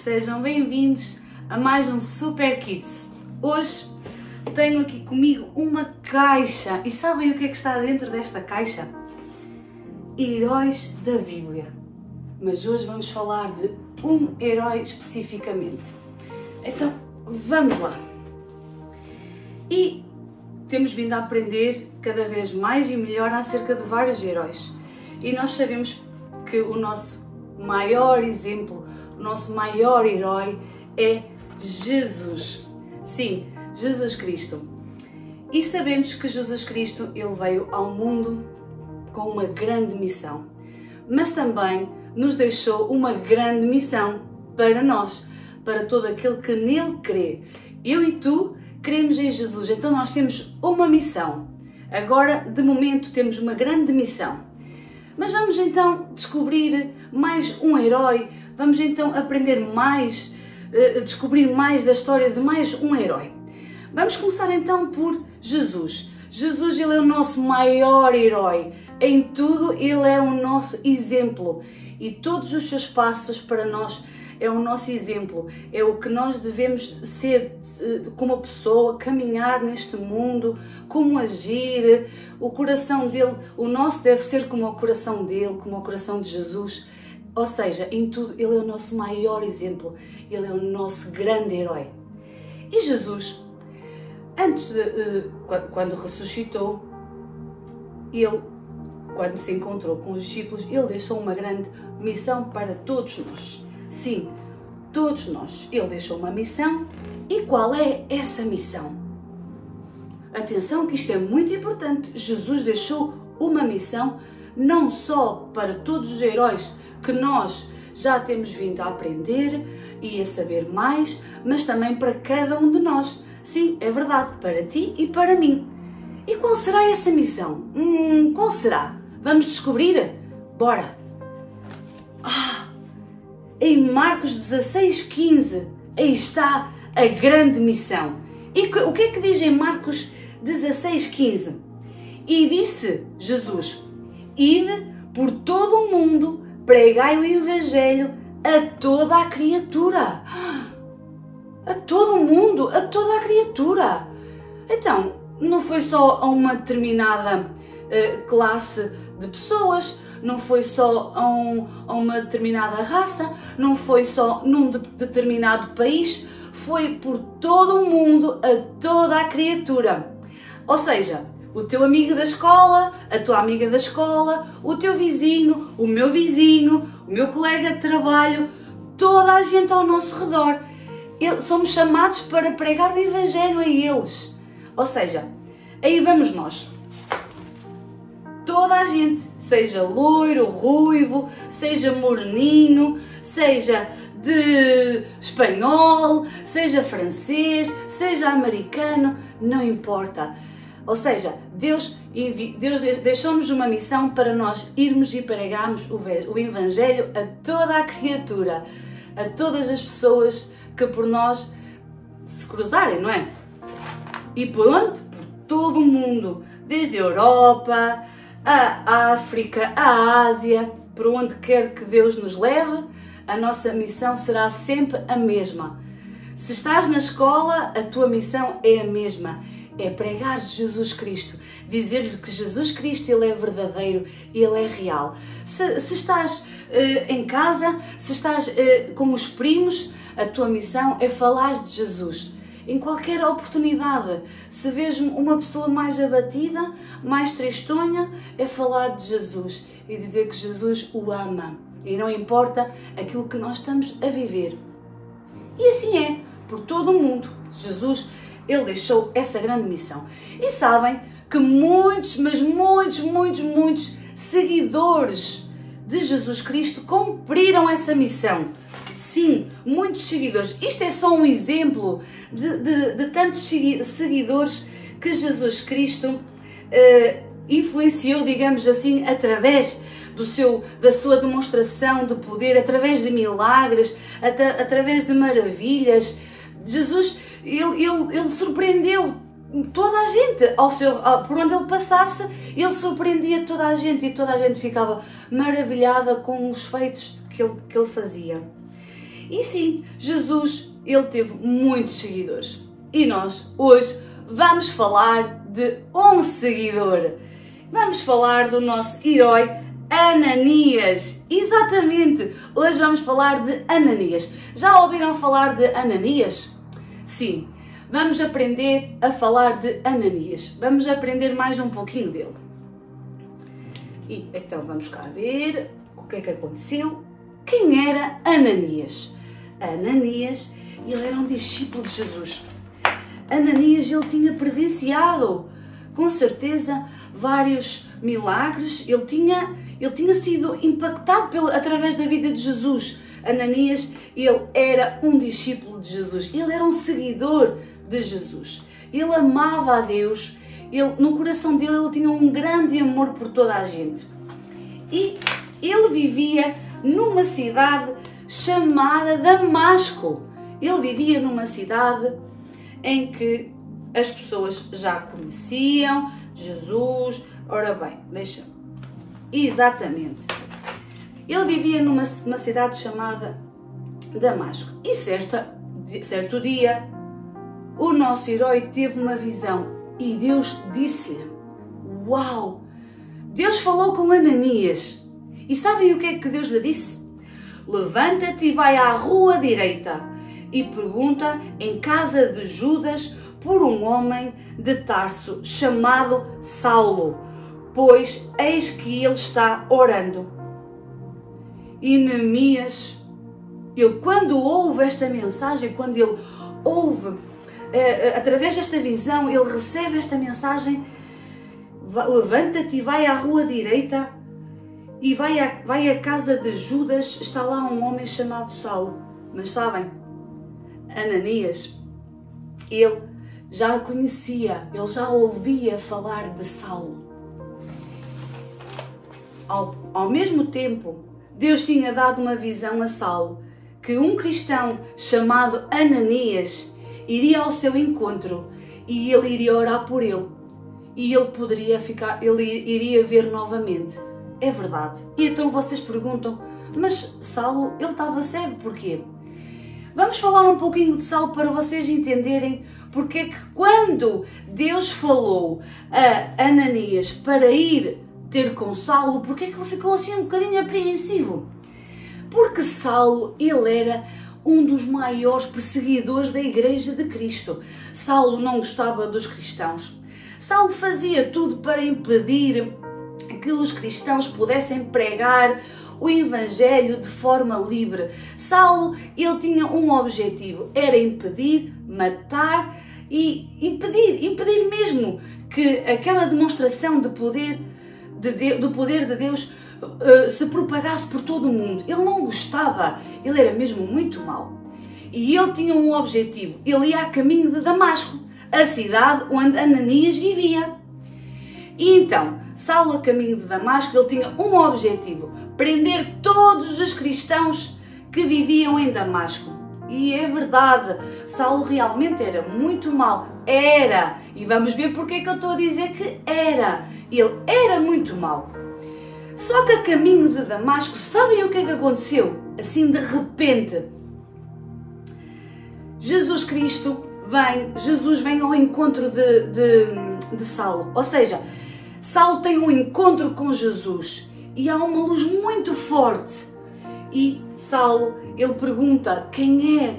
sejam bem-vindos a mais um Super Kids. Hoje tenho aqui comigo uma caixa e sabem o que é que está dentro desta caixa? Heróis da Bíblia. Mas hoje vamos falar de um herói especificamente. Então, vamos lá. E temos vindo a aprender cada vez mais e melhor acerca de vários heróis. E nós sabemos que o nosso maior exemplo, o nosso maior herói é Jesus. Sim, Jesus Cristo. E sabemos que Jesus Cristo, ele veio ao mundo com uma grande missão. Mas também nos deixou uma grande missão para nós, para todo aquele que nele crê. Eu e tu cremos em Jesus, então nós temos uma missão. Agora, de momento, temos uma grande missão. Mas vamos então descobrir mais um herói, vamos então aprender mais, descobrir mais da história de mais um herói. Vamos começar então por Jesus. Jesus, ele é o nosso maior herói. Em tudo, ele é o nosso exemplo. E todos os seus passos para nós é o nosso exemplo. É o que nós devemos ser como pessoa, caminhar neste mundo, como agir. O coração dele, o nosso deve ser como o coração dele, como o coração de Jesus. Ou seja, em tudo, ele é o nosso maior exemplo. Ele é o nosso grande herói. E Jesus, antes quando ressuscitou, ele, quando se encontrou com os discípulos, ele deixou uma grande missão para todos nós. Sim, todos nós. Ele deixou uma missão. E qual é essa missão? Atenção que isto é muito importante. Jesus deixou uma missão não só para todos os heróis que nós já temos vindo a aprender e a saber mais, mas também para cada um de nós. Sim, é verdade, para ti e para mim. E qual será essa missão? Qual será? Vamos descobrir? Bora! Em Marcos 16:15, aí está a grande missão. E o que é que diz em Marcos 16:15? E disse Jesus: ide por todo o mundo, pregai o Evangelho a toda a criatura. A todo o mundo, a toda a criatura. Então, não foi só a uma determinada classe de pessoas, não foi só a uma determinada raça, não foi só num determinado país, foi por todo o mundo, a toda a criatura. Ou seja, o teu amigo da escola, a tua amiga da escola, o teu vizinho, o meu colega de trabalho, toda a gente ao nosso redor. Somos chamados para pregar o Evangelho a eles. Ou seja, aí vamos nós. Toda a gente, seja loiro, ruivo, seja moreninho, seja de espanhol, seja francês, seja americano, não importa. Ou seja, Deus deixou-nos uma missão para nós irmos e pregarmos o Evangelho a toda a criatura, a todas as pessoas que por nós se cruzarem, não é? E por onde? Por todo o mundo, desde a Europa, a África, a Ásia, por onde quer que Deus nos leve, a nossa missão será sempre a mesma. Se estás na escola, a tua missão é a mesma, é pregar Jesus Cristo, dizer-lhe que Jesus Cristo, ele é verdadeiro, ele é real. Se estás em casa, se estás com os primos, a tua missão é falar de Jesus. Em qualquer oportunidade, se vês uma pessoa mais abatida, mais tristonha, é falar de Jesus e dizer que Jesus o ama. E não importa aquilo que nós estamos a viver. E assim é, por todo o mundo. Jesus, ele deixou essa grande missão. E sabem que muitos, mas muitos seguidores de Jesus Cristo cumpriram essa missão. Sim, muitos seguidores. Isto é só um exemplo de tantos seguidores que Jesus Cristo influenciou, digamos assim, através da sua demonstração de poder, através de milagres, através de maravilhas. Jesus, ele surpreendeu toda a gente, por onde ele passasse, ele surpreendia toda a gente e toda a gente ficava maravilhada com os feitos que ele fazia. E sim, Jesus, ele teve muitos seguidores. E nós, hoje, vamos falar de um seguidor. Vamos falar do nosso herói Ananias. Exatamente! Hoje vamos falar de Ananias. Já ouviram falar de Ananias? Sim, vamos aprender a falar de Ananias. Vamos aprender mais um pouquinho dele. E então vamos cá ver o que é que aconteceu. Quem era Ananias? Ananias, ele era um discípulo de Jesus. Ananias, ele tinha presenciado, com certeza, vários milagres. Ele tinha sido impactado através da vida de Jesus. Ananias, ele era um discípulo de Jesus. Ele era um seguidor de Jesus. Ele amava a Deus. No coração dele, ele tinha um grande amor por toda a gente. E ele vivia numa cidade chamada Damasco. Ele vivia numa cidade em que as pessoas já conheciam Jesus. Ora bem, Exatamente. Ele vivia numa cidade chamada Damasco. E certo dia, o nosso herói teve uma visão e Deus disse-lhe: Uau! Deus falou com Ananias. E sabem o que é que Deus lhe disse? Levanta-te e vai à rua direita e pergunta em casa de Judas por um homem de Tarso chamado Saulo, pois eis que ele está orando. E Neemias, ele quando ouve esta mensagem, quando ele ouve, através desta visão, ele recebe esta mensagem: levanta-te e vai à rua direita e vai à casa de Judas, está lá um homem chamado Saulo. Mas sabem, Ananias, ele já conhecia, ele já ouvia falar de Saulo. Ao mesmo tempo, Deus tinha dado uma visão a Saulo, que um cristão chamado Ananias iria ao seu encontro e ele iria orar por ele. E ele iria ver novamente. É verdade. E então vocês perguntam, mas Saulo, ele estava cego, porquê? Vamos falar um pouquinho de Saulo para vocês entenderem porque é que quando Deus falou a Ananias para ir ter com Saulo, porque é que ele ficou assim um bocadinho apreensivo? Porque Saulo, ele era um dos maiores perseguidores da Igreja de Cristo. Saulo não gostava dos cristãos. Saulo fazia tudo para impedir que os cristãos pudessem pregar o Evangelho de forma livre. Saulo, ele tinha um objetivo, era impedir, matar e impedir mesmo que aquela demonstração de poder, do poder de Deus se propagasse por todo o mundo. Ele não gostava, ele era mesmo muito mau. E ele tinha um objetivo, ele ia a caminho de Damasco, a cidade onde Ananias vivia. E então, Saulo a caminho de Damasco, ele tinha um objetivo, prender todos os cristãos que viviam em Damasco. E é verdade, Saulo realmente era muito mau. Era, e vamos ver porque é que eu estou a dizer que era. Ele era muito mau. Só que a caminho de Damasco, sabem o que é que aconteceu? Assim de repente, Jesus vem ao encontro de Saulo. Ou seja, Saulo tem um encontro com Jesus e há uma luz muito forte. E Saulo, ele pergunta quem era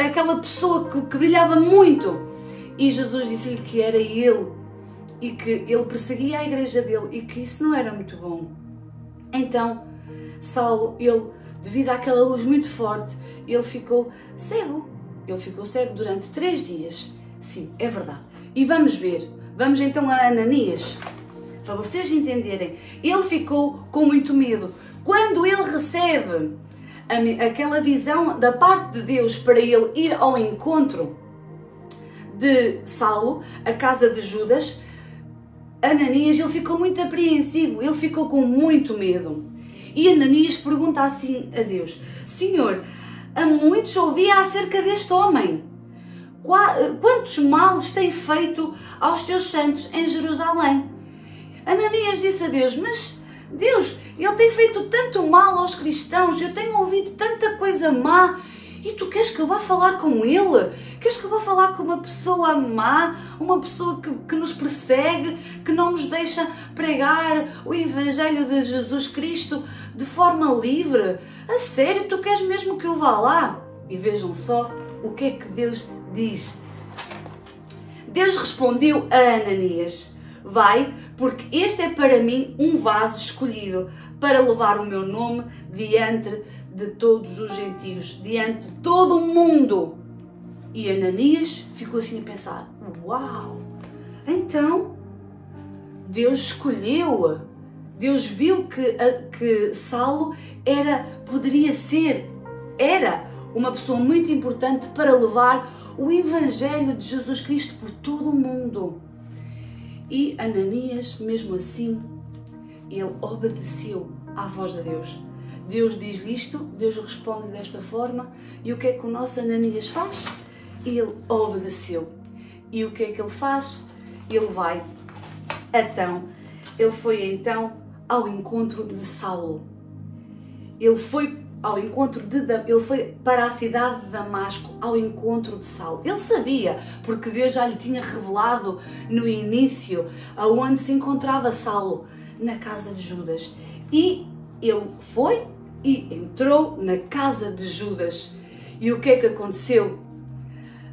aquela pessoa que brilhava muito. E Jesus disse-lhe que era ele e que ele perseguia a igreja dele e que isso não era muito bom. Então, Saulo, devido àquela luz muito forte, ele ficou cego. Ele ficou cego durante 3 dias. Sim, é verdade. E vamos ver. Vamos então a Ananias. Para vocês entenderem. Ele ficou com muito medo. Quando ele recebe aquela visão da parte de Deus para ele ir ao encontro de Saulo, a casa de Judas, Ananias, ele ficou muito apreensivo. Ele ficou com muito medo. E Ananias pergunta assim a Deus: Senhor, a muitos ouvia acerca deste homem. Quantos males tem feito aos teus santos em Jerusalém? Ananias disse a Deus: Mas Deus, Ele tem feito tanto mal aos cristãos, eu tenho ouvido tanta coisa má. E tu queres que eu vá falar com ele? Queres que eu vá falar com uma pessoa má? Uma pessoa que nos persegue, que não nos deixa pregar o Evangelho de Jesus Cristo de forma livre? A sério, tu queres mesmo que eu vá lá? E vejam só o que é que Deus diz. Deus respondeu a Ananias: vai, porque este é para mim um vaso escolhido para levar o meu nome diante de todos os gentios, diante de todo o mundo. E Ananias ficou assim a pensar: uau, então Deus escolheu, Deus viu que Saulo era uma pessoa muito importante para levar o Evangelho de Jesus Cristo por todo o mundo. E Ananias, mesmo assim, ele obedeceu à voz de Deus. Deus diz-lhe isto, Deus responde desta forma, e o que é que o nosso Ananias faz? Ele obedeceu. E o que é que ele faz? Ele vai. Ele foi ao encontro de Saulo. Ele foi para a cidade de Damasco, ao encontro de Saulo. Ele sabia, porque Deus já lhe tinha revelado no início aonde se encontrava Saulo, na casa de Judas. E ele foi e entrou na casa de Judas. E o que é que aconteceu?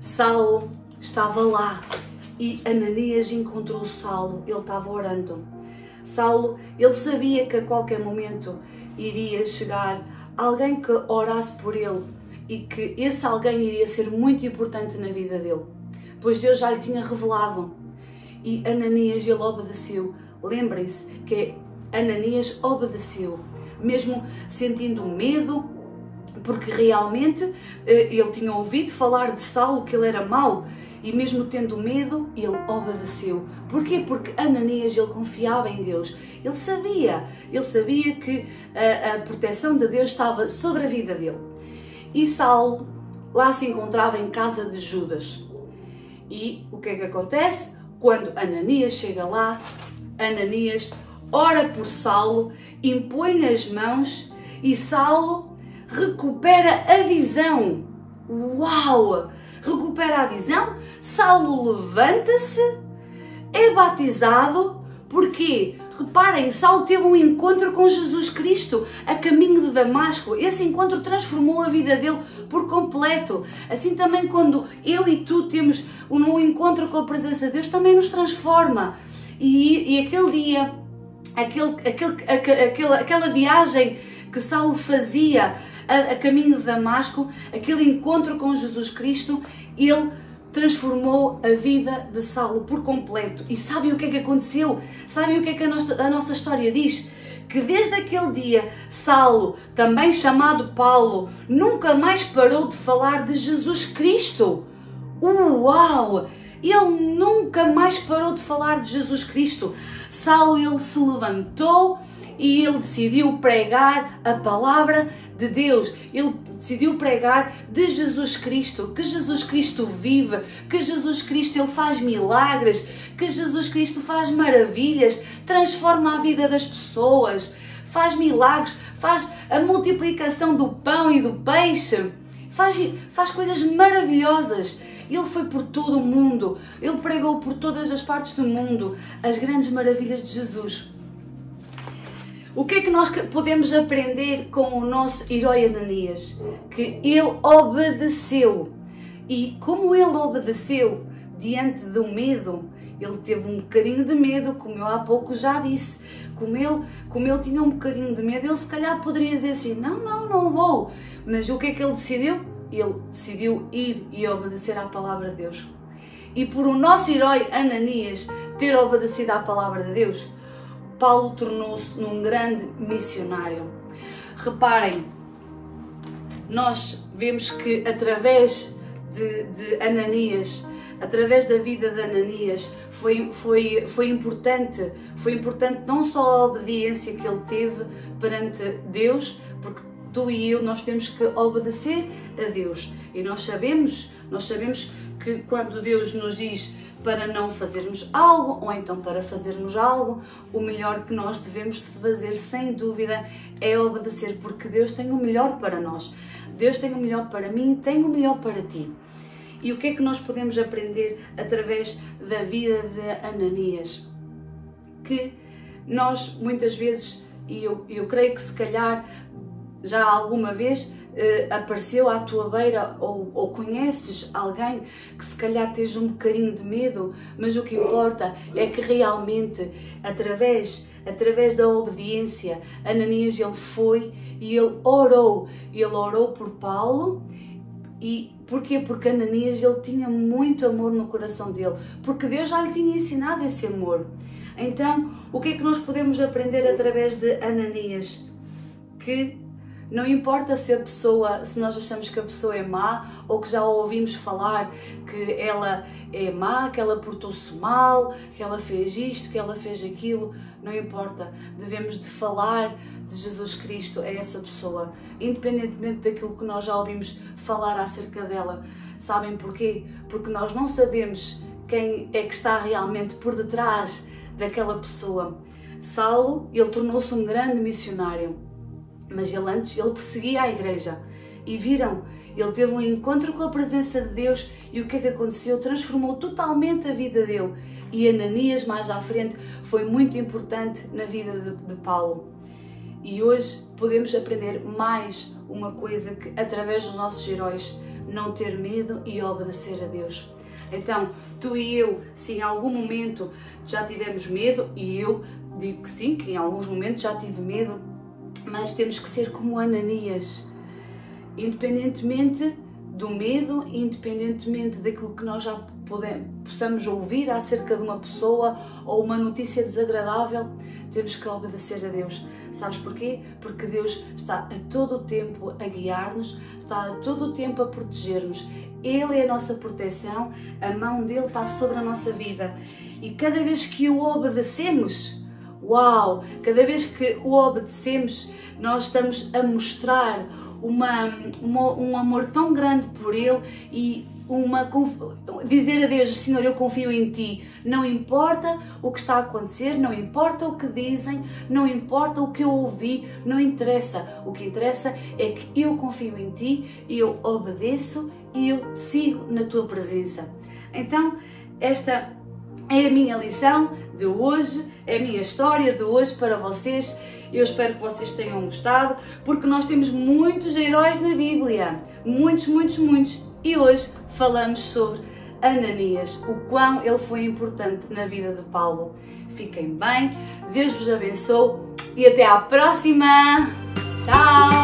Saulo estava lá e Ananias encontrou Saulo. Ele estava orando. Saulo, ele sabia que a qualquer momento iria chegar alguém que orasse por ele e que esse alguém iria ser muito importante na vida dele, pois Deus já lhe tinha revelado. E Ananias, ele obedeceu. Lembrem-se que Ananias obedeceu, mesmo sentindo medo, porque realmente ele tinha ouvido falar de Saulo, que ele era mau, e mesmo tendo medo, ele obedeceu. Porquê? Porque Ananias, ele confiava em Deus. Ele sabia que a proteção de Deus estava sobre a vida dele. E Saulo lá se encontrava em casa de Judas. E o que é que acontece? Quando Ananias chega lá, Ananias ora por Saulo, impõe as mãos e Saulo recupera a visão. Uau! Recupera a visão, Saulo levanta-se, é batizado. Porquê? Reparem, Saulo teve um encontro com Jesus Cristo a caminho de Damasco. Esse encontro transformou a vida dele por completo. Assim também quando eu e tu temos um encontro com a presença de Deus, também nos transforma. E aquele dia, aquela viagem que Saulo fazia a caminho de Damasco, aquele encontro com Jesus Cristo, ele transformou a vida de Saulo por completo. E sabem o que é que aconteceu? Sabem o que é que a nossa história diz? Que desde aquele dia, Saulo, também chamado Paulo, nunca mais parou de falar de Jesus Cristo. Uau! Ele nunca mais parou de falar de Jesus Cristo. Saulo, ele se levantou e ele decidiu pregar a palavra de Deus. Ele decidiu pregar de Jesus Cristo, que Jesus Cristo vive, que Jesus Cristo ele faz milagres, que Jesus Cristo faz maravilhas, transforma a vida das pessoas, faz milagres, faz a multiplicação do pão e do peixe, faz coisas maravilhosas. Ele foi por todo o mundo, ele pregou por todas as partes do mundo as grandes maravilhas de Jesus. O que é que nós podemos aprender com o nosso herói Ananias? Que ele obedeceu. E como ele obedeceu diante do medo, ele teve um bocadinho de medo, como eu há pouco já disse. Como ele tinha um bocadinho de medo, ele se calhar poderia dizer assim, não vou. Mas o que é que ele decidiu? Ele decidiu ir e obedecer à palavra de Deus. E por o nosso herói Ananias ter obedecido à palavra de Deus, Paulo tornou-se num grande missionário. Reparem, nós vemos que através de Ananias, através da vida de Ananias, foi importante não só a obediência que ele teve perante Deus, porque tu e eu, nós temos que obedecer a Deus. E nós sabemos que quando Deus nos diz para não fazermos algo, ou então para fazermos algo, o melhor que nós devemos fazer, sem dúvida, é obedecer, porque Deus tem o melhor para nós. Deus tem o melhor para mim e tem o melhor para ti. E o que é que nós podemos aprender através da vida de Ananias? Que nós, muitas vezes, e eu creio que se calhar já alguma vez apareceu à tua beira ou conheces alguém que se calhar esteja um bocadinho de medo, mas o que importa é que realmente, através da obediência, Ananias, ele foi e ele orou por Paulo. E porquê? Porque Ananias, ele tinha muito amor no coração dele, porque Deus já lhe tinha ensinado esse amor. Então, o que é que nós podemos aprender através de Ananias? Que não importa se nós achamos que a pessoa é má, ou que já ouvimos falar que ela é má, que ela portou-se mal, que ela fez isto, que ela fez aquilo, não importa. Devemos de falar de Jesus Cristo a essa pessoa, independentemente daquilo que nós já ouvimos falar acerca dela. Sabem porquê? Porque nós não sabemos quem é que está realmente por detrás daquela pessoa. Saulo, ele tornou-se um grande missionário, mas antes ele perseguia a igreja. E viram, ele teve um encontro com a presença de Deus e o que é que aconteceu? Transformou totalmente a vida dele. E Ananias, mais à frente, foi muito importante na vida de Paulo. E hoje podemos aprender mais uma coisa, que através dos nossos heróis, não ter medo e obedecer a Deus. Então, tu e eu, se em algum momento já tivemos medo, e eu digo que sim, que em alguns momentos já tive medo, mas temos que ser como Ananias, independentemente do medo, independentemente daquilo que nós já possamos ouvir acerca de uma pessoa ou uma notícia desagradável, temos que obedecer a Deus. Sabes porquê? Porque Deus está a todo o tempo a guiar-nos, está a todo o tempo a proteger-nos. Ele é a nossa proteção, a mão dele está sobre a nossa vida. E cada vez que o obedecemos, uau! Cada vez que o obedecemos, nós estamos a mostrar um amor tão grande por Ele e dizer a Deus: Senhor, eu confio em Ti. Não importa o que está a acontecer, não importa o que dizem, não importa o que eu ouvi, não interessa. O que interessa é que eu confio em Ti, eu obedeço e eu sigo na Tua presença. Então, esta é a minha lição de hoje, é a minha história de hoje para vocês. Eu espero que vocês tenham gostado, porque nós temos muitos heróis na Bíblia, muitos. E hoje falamos sobre Ananias, o quão ele foi importante na vida de Paulo. Fiquem bem, Deus vos abençoe e até à próxima. Tchau!